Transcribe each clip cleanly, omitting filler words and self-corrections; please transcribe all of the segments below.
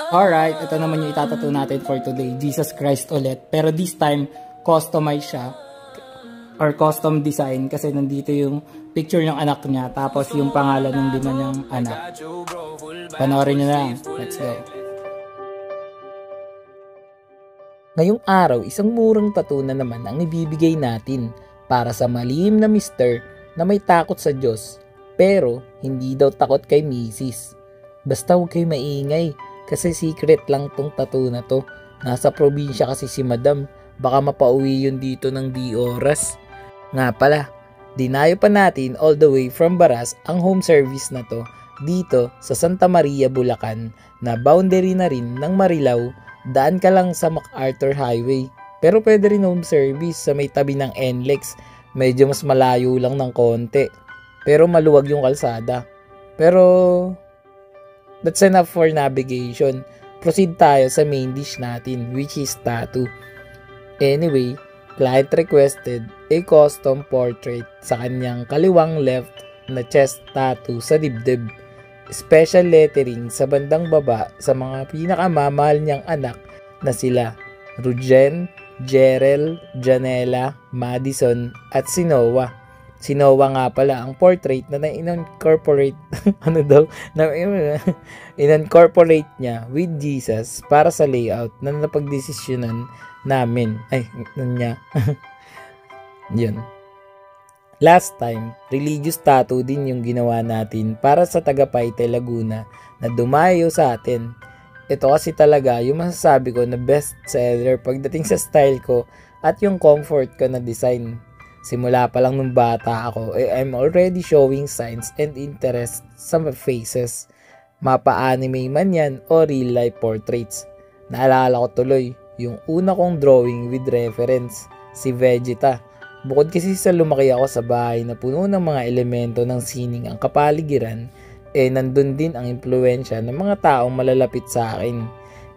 Alright, ito naman yung itatattoo natin for today. Jesus Christ ulit. Pero this time, customize siya. Or custom design. Kasi nandito yung picture ng anak niya. Tapos yung pangalan ng lima niyang anak. Panoorin nyo na lang. Let's go. Ngayong araw, isang murang tattoo na naman ang ibibigay natin para sa malihim na mister na may takot sa Diyos. Pero, hindi daw takot kay Mrs. Basta huwag kayo maingay. Kasi secret lang tong tattoo na to. Nasa probinsya kasi si Madam. Baka mapauwi yun dito ng di oras. Nga pala, dinayo pa natin all the way from Baras ang home service na to dito sa Santa Maria, Bulacan na boundary na rin ng Marilao. Daan ka lang sa MacArthur Highway. Pero pwede rin home service sa may tabi ng NLEX. Medyo mas malayo lang ng konti. Pero maluwag yung kalsada. Pero that's enough for navigation. Proceed tayo sa main dish natin, which is tattoo. Anyway, client requested a custom portrait sa kanyang kaliwang left na chest tattoo sa dibdib. Special lettering sa bandang baba sa mga pinakamamahal niyang anak na sila Rujen, Jerel, Janela, Madison at si Noah. Si Noah nga pala ang portrait na in-incorporate in-incorporate niya with Jesus para sa layout na napagdesisyonan namin. Yun. Last time, religious tattoo din yung ginawa natin para sa taga Paite, Laguna na dumayo sa atin. Ito kasi talaga yung masasabi ko na best seller pagdating sa style ko at yung comfort ko na design. Simula pa lang nung bata ako, I'm already showing signs and interest sa faces. Mapa-anime man yan o real life portraits. Naalala ko tuloy, yung una kong drawing with reference, si Vegeta. Bukod kasi sa lumaki ako sa bahay na puno ng mga elemento ng sining ang kapaligiran, nandun din ang impluensya ng mga taong malalapit sa akin.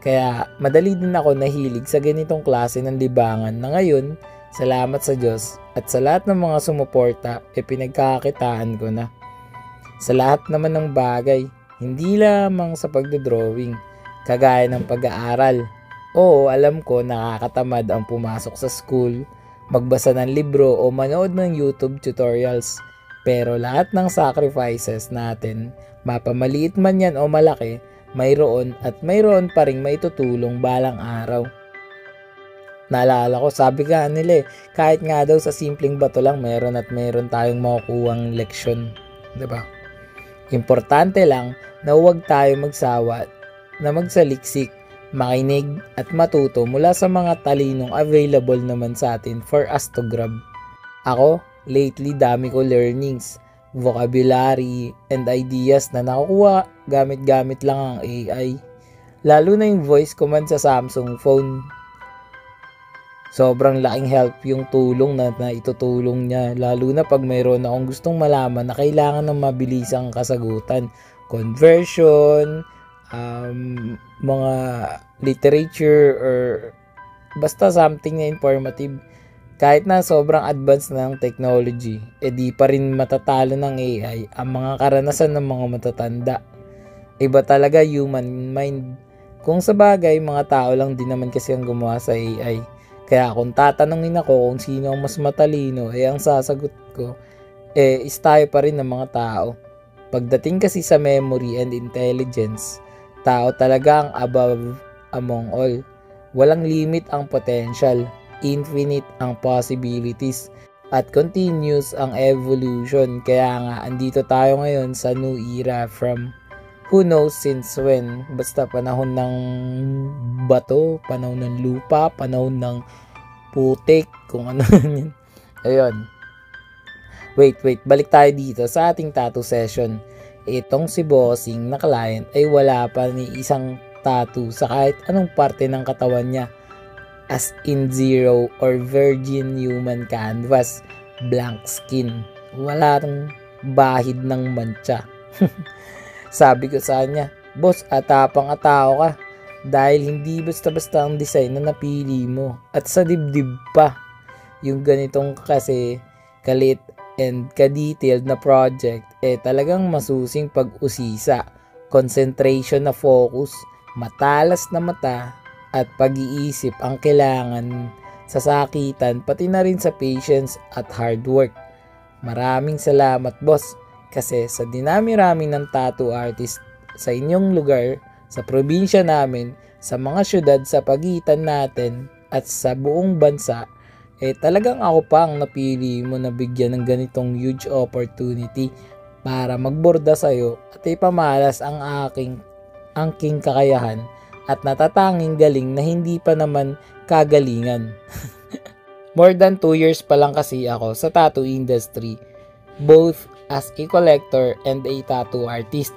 Kaya madali din ako nahilig sa ganitong klase ng libangan na ngayon, salamat sa Diyos at sa lahat ng mga sumuporta, pinagkakakitaan ko na. Sa lahat naman ng bagay, hindi lamang sa pagdodrawing, kagaya ng pag-aaral. Oo, alam ko nakakatamad ang pumasok sa school, magbasa ng libro o manood ng YouTube tutorials. Pero lahat ng sacrifices natin, mapamaliit man yan o malaki, mayroon at mayroon pa rin maitutulong balang araw. Naalala ko, sabi ka nila kahit nga daw sa simpleng bato lang meron at meron tayong makukuhang leksyon. Diba? Importante lang na huwag tayo magsawa na magsaliksik, makinig at matuto mula sa mga talinong available naman sa atin for us to grab. Ako, lately dami ko learnings, vocabulary, and ideas na nakukuha gamit-gamit lang ang AI. Lalo na yung voice command sa Samsung phone. Sobrang laking help yung tulong na itutulong niya, lalo na pag mayroon akong gustong malaman na kailangan ng mabilisang kasagutan, conversion, mga literature, or basta something na informative. Kahit na sobrang advanced na ng technology, di pa rin matatalo ng AI ang mga karanasan ng mga matatanda. Iba talaga human mind. Kung sa bagay, mga tao lang din naman kasi ang gumawa sa AI. Kaya kung tatanungin ako kung sino ang mas matalino, ang sasagot ko, is tayo pa rin ng mga tao. Pagdating kasi sa memory and intelligence, tao talaga ang above among all. Walang limit ang potential, infinite ang possibilities, at continuous ang evolution. Kaya nga, andito tayo ngayon sa new era from who knows since when. Basta panahon ng bato, panahon ng lupa, panahon ng putik, kung ano yun. Ayun. Wait, balik tayo dito sa ating tattoo session. Itong si Bossing na client ay wala pa ni isang tattoo sa kahit anong parte ng katawan niya. As in zero or virgin human canvas, blank skin. Wala tong bahid ng mancha. Sabi ko sa kanya, boss, atapang-atao ka dahil hindi basta-basta ang design na napili mo at sa dibdib pa. Yung ganitong kasi kalit and ka-detailed na project, talagang masusing pag-usisa, concentration na focus, matalas na mata at pag-iisip ang kailangan sa sakitan, pati na rin sa patience at hard work. Maraming salamat boss, kasi sa dinami-rami ng tattoo artist sa inyong lugar, sa probinsya namin, sa mga syudad sa pagitan natin at sa buong bansa, talagang ako pa ang napili mo na bigyan ng ganitong huge opportunity para magborda sa'yo at ipamalas ang angking kakayahan at natatanging galing na hindi pa naman kagalingan. More than 2 years pa lang kasi ako sa tattoo industry, both as a collector and a tattoo artist.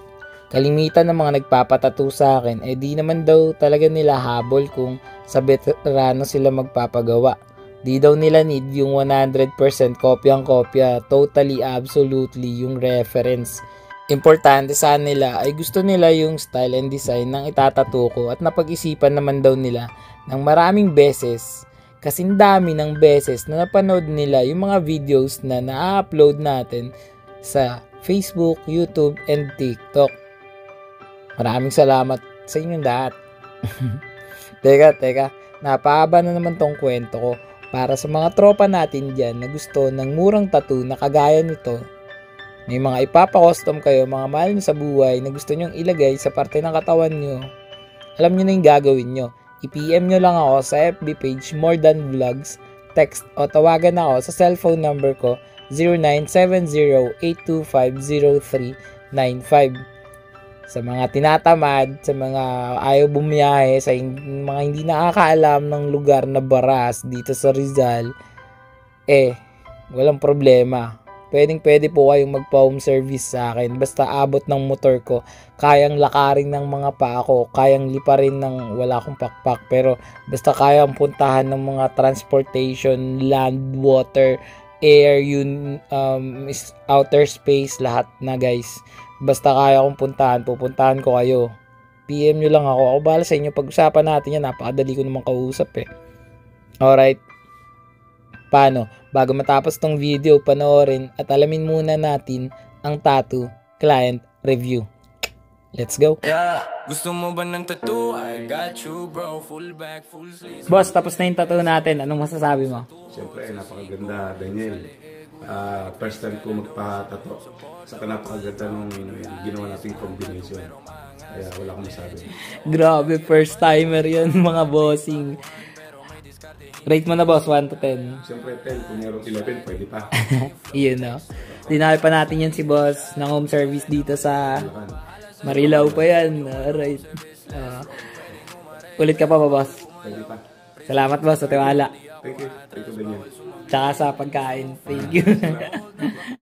Kalimitan ng mga nagpapatattoo sa akin, di naman daw talaga nila habol kung sa veterano sila magpapagawa. Di daw nila need yung 100% kopyang-kopya, totally, absolutely yung reference. Importante sa nila ay gusto nila yung style and design ng itatattoo ko at napag-isipan naman daw nila ng maraming beses. Kasing dami ng beses na napanood nila yung mga videos na na-upload natin sa Facebook, YouTube, and TikTok. Maraming salamat sa inyong lahat. Teka, napahaba na naman tong kwento ko. Para sa mga tropa natin dyan na gusto ng murang tattoo na kagaya nito, may mga ipapa-custom kayo, mga mahal nyo sa buhay na gusto nyong ilagay sa parte ng katawan nyo, alam nyo na yung gagawin nyo. I-PM nyo lang ako sa FB page More Than Vlogs, text o tawagan ako sa cellphone number ko 0970-825-0395. Sa mga tinatamad, sa mga ayaw bumiyahe, sa mga hindi nakakaalam ng lugar na baras dito sa Rizal, walang problema. Pwede po kayong magpa-home service sa akin. Basta abot ng motor ko, kayang lakarin ng mga paa ko, kayang liparin ng wala akong pakpak. Pero basta kayang puntahan ng mga transportation, land, water, air, outer space, lahat na guys. Basta kaya kong pupuntahan ko kayo. PM nyo lang ako. Ako bahala sa inyo. Pag-usapan natin yan. Napakadali ko naman kausap Alright. Paano? Bago matapos tong video, panoorin at alamin muna natin ang tattoo client review. Let's go. Yeah. Gusto mo ba ng tattoo? I got you bro. Full back, full sleeves. Boss, tapos na yung tattoo natin. Anong masasabi mo? Siyempre, napakaganda, Daniel. First time ko magpa-tattoo. Saka napakaganda nung ginawa nating combination. Kaya wala akong masabi. Grabe, first timer yun mga bossing. Rate mo na boss, 1 to 10. Siyempre 10, kung meron 11, pwede pa. Iyon no. Dinami pa natin yan si boss ng home service dito sa Marilao pa yan. Alright. Ulit ka pa ba boss? Pwede pa. Salamat boss sa tiwala. Thank you. Thank you, Daniel. Tsaka sa pagkain. Thank you.